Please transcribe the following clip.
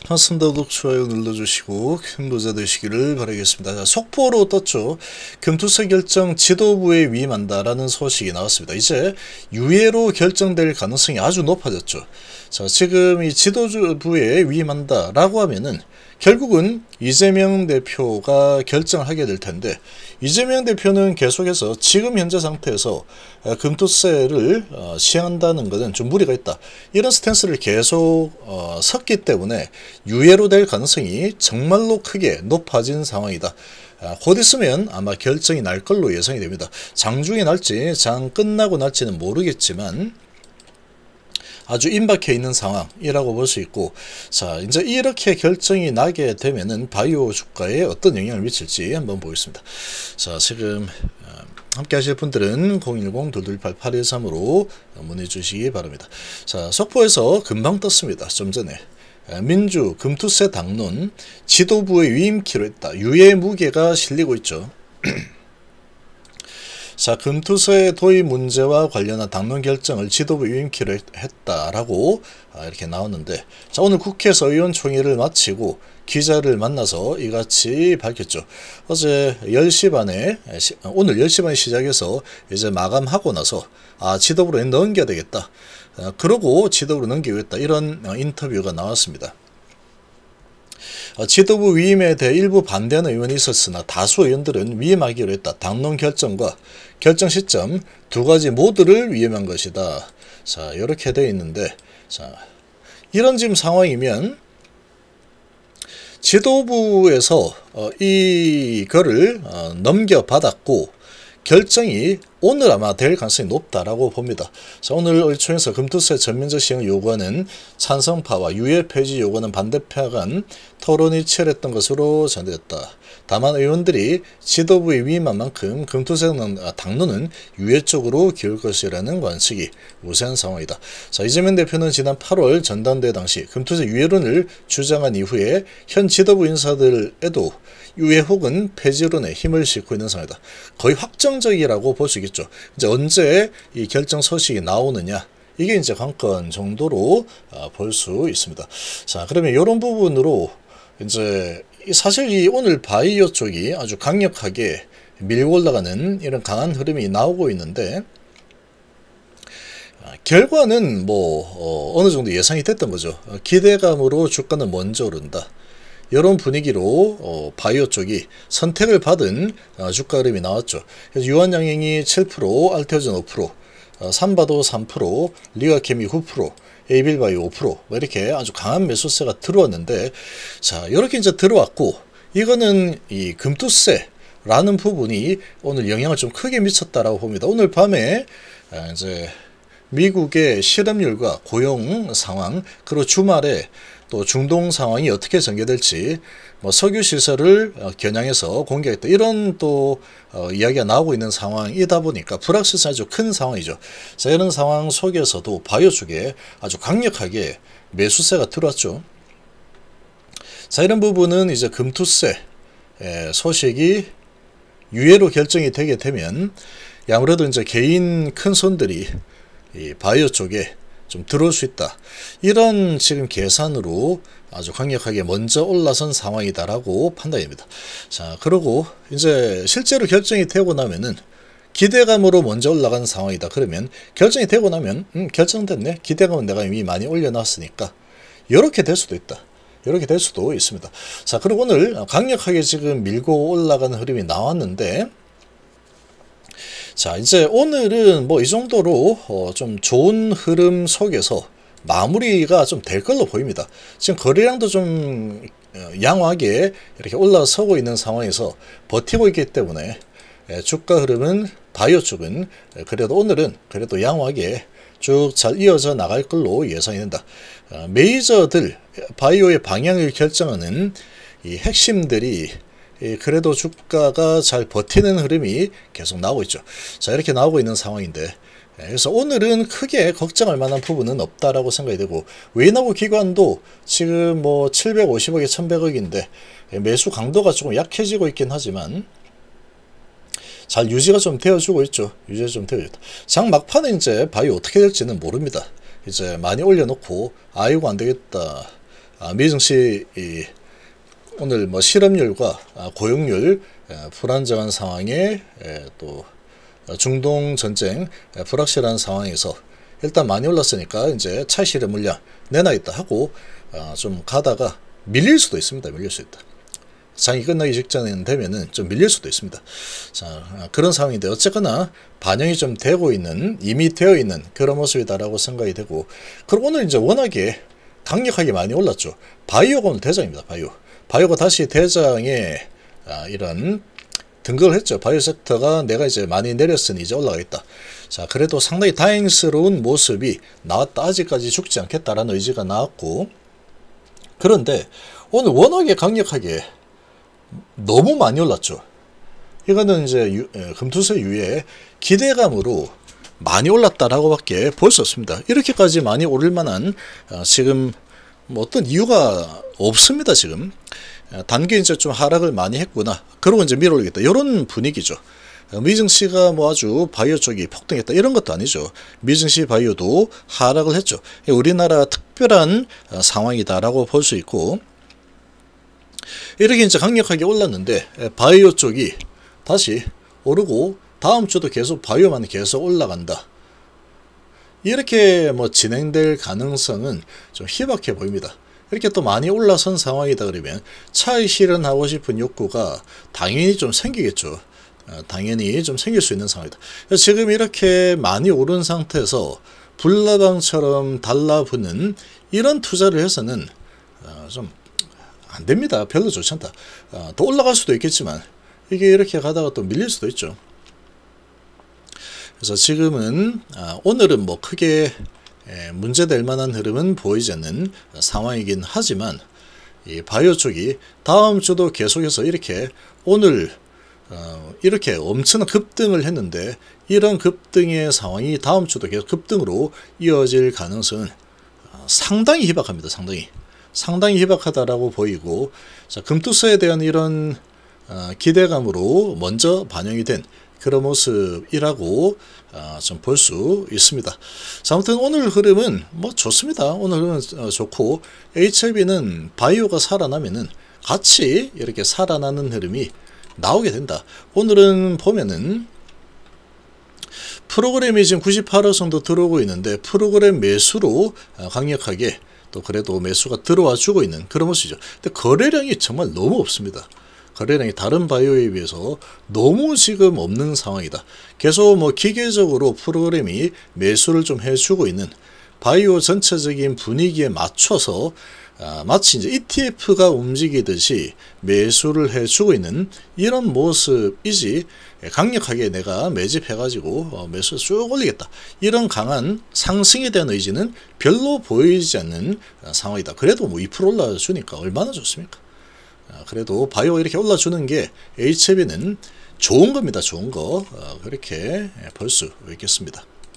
반갑습니다. 구독, 좋아요 눌러주시고 큰 부자 되시기를 바라겠습니다. 자, 속보로 떴죠. 금투세 결정 지도부에 위임한다라는 소식이 나왔습니다. 이제 유예로 결정될 가능성이 아주 높아졌죠. 자, 지금 이 지도부에 위임한다라고 하면은 결국은 이재명 대표가 결정을 하게 될 텐데, 이재명 대표는 계속해서 지금 현재 상태에서 금투세를 시행한다는 것은 좀 무리가 있다, 이런 스탠스를 계속 섰기 때문에 유예로 될 가능성이 정말로 크게 높아진 상황이다. 곧 있으면 아마 결정이 날 걸로 예상이 됩니다. 장중에 날지 장 끝나고 날지는 모르겠지만 아주 임박해 있는 상황이라고 볼 수 있고, 자, 이제 이렇게 결정이 나게 되면은 바이오 주가에 어떤 영향을 미칠지 한번 보겠습니다. 자, 지금 함께 하실 분들은 010-228-8113으로 문의 주시기 바랍니다. 자, 속보에서 금방 떴습니다. 좀 전에 민주 금투세 당론 지도부의 위임키로 했다. 유예 무게가 실리고 있죠. 자, 금투세 도입 문제와 관련한 당론 결정을 지도부 위임키로 했다라고 이렇게 나왔는데, 자, 오늘 국회에서 의원총회를 마치고 기자를 만나서 이같이 밝혔죠. 어제 10시 반에 오늘 10시 반에 시작해서 이제 마감하고 나서 지도부로 넘겨야 되겠다, 그러고 지도부로 넘기겠다, 이런 인터뷰가 나왔습니다. 지도부 위임에 대해 일부 반대하는 의원이 있었으나 다수 의원들은 위임하기로 했다. 당론 결정과 결정 시점 두 가지 모두를 위임한 것이다. 자, 이렇게 되어 있는데, 자, 이런 지금 상황이면 지도부에서 이거를 넘겨받았고 결정이 오늘 아마 될 가능성이 높다라고 봅니다. 자, 오늘 의총에서 금투세 전면적 시행 요구하는 찬성파와 유예 폐지 요구하는 반대파 간 토론이 치열했던 것으로 전해졌다. 다만 의원들이 지도부에 위임한 만큼 금투세 당론은 유예 쪽으로 기울 것이라는 관측이 우세한 상황이다. 자, 이재명 대표는 지난 8월 전당대회 당시 금투세 유예론을 주장한 이후에 현 지도부 인사들에도 유예 혹은 폐지론에 힘을 싣고 있는 상황이다. 거의 확정적이라고 볼 수 있겠죠. 이제 언제 이 결정 소식이 나오느냐, 이게 이제 관건 정도로 볼 수 있습니다. 자, 그러면 이런 부분으로 이제 사실 이 오늘 바이오 쪽이 아주 강력하게 밀고 올라가는 이런 강한 흐름이 나오고 있는데, 결과는 뭐 어느 정도 예상이 됐던 거죠. 기대감으로 주가는 먼저 오른다, 이런 분위기로 바이오 쪽이 선택을 받은 주가 흐름이 나왔죠. 그래서 유한양행이 7%, 알테오젠 5%, 삼바도 3%, 리가케미 9%, 에이빌바이오 5%, 뭐 이렇게 아주 강한 매수세가 들어왔는데, 자, 이렇게 이제 들어왔고, 이거는 이 금투세라는 부분이 오늘 영향을 좀 크게 미쳤다라고 봅니다. 오늘 밤에 이제 미국의 실업률과 고용 상황, 그리고 주말에 또 중동 상황이 어떻게 전개될지, 뭐 석유 시설을 겨냥해서 공개했다, 이런 또 이야기가 나오고 있는 상황이다 보니까 불확실성이 아주 큰 상황이죠. 자, 이런 상황 속에서도 바이오 쪽에 아주 강력하게 매수세가 들어왔죠. 자, 이런 부분은 이제 금투세 소식이 유예로 결정이 되게 되면 아무래도 이제 개인 큰 손들이 이 바이오 쪽에 좀 들어올 수 있다, 이런 지금 계산으로 아주 강력하게 먼저 올라선 상황이다라고 판단입니다. 자, 그리고 이제 실제로 결정이 되고 나면은 기대감으로 먼저 올라간 상황이다. 그러면 결정이 되고 나면 결정됐네, 기대감은 내가 이미 많이 올려놨으니까, 이렇게 될 수도 있다, 이렇게 될 수도 있습니다. 자, 그리고 오늘 강력하게 지금 밀고 올라가는 흐름이 나왔는데, 자, 이제 오늘은 뭐 이 정도로 좀 좋은 흐름 속에서 마무리가 좀 될 걸로 보입니다. 지금 거래량도 좀 양호하게 이렇게 올라서고 있는 상황에서 버티고 있기 때문에 주가 흐름은 바이오 쪽은 그래도 오늘은 그래도 양호하게 쭉 잘 이어져 나갈 걸로 예상이 된다. 메이저들 바이오의 방향을 결정하는 이 핵심들이 그래도 주가가 잘 버티는 흐름이 계속 나오고 있죠. 자, 이렇게 나오고 있는 상황인데, 그래서 오늘은 크게 걱정할 만한 부분은 없다라고 생각이 되고, 외나구 기관도 지금 뭐 750억에 1100억인데 매수 강도가 조금 약해지고 있긴 하지만 잘 유지가 좀 되어주고 있죠. 유지가 좀 되어있다. 장 막판에 이제 바이오 어떻게 될지는 모릅니다. 이제 많이 올려놓고 이거 안 되겠다, 미증시 오늘 뭐 실업률과 고용률 불안정한 상황에 또 중동 전쟁 불확실한 상황에서 일단 많이 올랐으니까 이제 차 실업 물량 내놔있다 하고 좀 가다가 밀릴 수도 있습니다. 밀릴 수 있다. 장이 끝나기 직전에 되면은 좀 밀릴 수도 있습니다. 자, 그런 상황인데 어쨌거나 반영이 좀 되고 있는, 이미 되어 있는 그런 모습이다라고 생각이 되고, 그리고 오늘 이제 워낙에 강력하게 많이 올랐죠. 바이오가 오늘 대장입니다. 바이오가 다시 대장에 이런 등극을 했죠. 바이오 섹터가 내가 이제 많이 내렸으니 이제 올라가 있다. 자, 그래도 상당히 다행스러운 모습이 나왔다. 아직까지 죽지 않겠다라는 의지가 나왔고, 그런데 오늘 워낙에 강력하게 너무 많이 올랐죠. 이거는 이제 금투세 유예 기대감으로 많이 올랐다라고 밖에 볼 수 없습니다. 이렇게까지 많이 오를 만한 지금 뭐 어떤 이유가 없습니다. 지금 단기 이제 좀 하락을 많이 했구나, 그러고 이제 밀어올리겠다, 이런 분위기죠. 미증시가 뭐 아주 바이오 쪽이 폭등했다 이런 것도 아니죠. 미증시 바이오도 하락을 했죠. 우리나라 특별한 상황이다라고 볼 수 있고, 이렇게 이제 강력하게 올랐는데 바이오 쪽이 다시 오르고 다음 주도 계속 바이오만 계속 올라간다, 이렇게 뭐 진행될 가능성은 좀 희박해 보입니다. 이렇게 또 많이 올라선 상황이다 그러면 차익 실현하고 싶은 욕구가 당연히 좀 생기겠죠. 당연히 좀 생길 수 있는 상황이다. 지금 이렇게 많이 오른 상태에서 불나방처럼 달라붙는 이런 투자를 해서는 좀 안됩니다. 별로 좋지 않다. 더 올라갈 수도 있겠지만 이게 이렇게 가다가 또 밀릴 수도 있죠. 그래서 지금은 오늘은 뭐 크게 문제될 만한 흐름은 보이지 않는 상황이긴 하지만, 이 바이오 쪽이 다음 주도 계속해서 이렇게 오늘 이렇게 엄청난 급등을 했는데, 이런 급등의 상황이 다음 주도 계속 급등으로 이어질 가능성은 상당히 희박합니다. 상당히 희박하다라고 보이고, 자, 금투세에 대한 이런 기대감으로 먼저 반영이 된 그런 모습이라고 좀 볼 수 있습니다. 자, 아무튼 오늘 흐름은 뭐 좋습니다. 오늘 흐름은 좋고, HLB는 바이오가 살아나면은 같이 이렇게 살아나는 흐름이 나오게 된다. 오늘은 보면은 프로그램이 지금 98억 정도 들어오고 있는데, 프로그램 매수로 강력하게 또 그래도 매수가 들어와 주고 있는 그런 모습이죠. 근데 거래량이 정말 너무 없습니다. 거래량이 다른 바이오에 비해서 너무 지금 없는 상황이다. 계속 뭐 기계적으로 프로그램이 매수를 좀 해주고 있는, 바이오 전체적인 분위기에 맞춰서 마치 이제 ETF가 움직이듯이 매수를 해주고 있는 이런 모습이지, 강력하게 내가 매집해가지고 매수 쭉 올리겠다, 이런 강한 상승에 대한 의지는 별로 보이지 않는 상황이다. 그래도 뭐 2% 올라주니까 얼마나 좋습니까? 그래도 바이오 이렇게 올라주는 게 HLB는 좋은 겁니다. 좋은 거. 그렇게 볼 수 있겠습니다.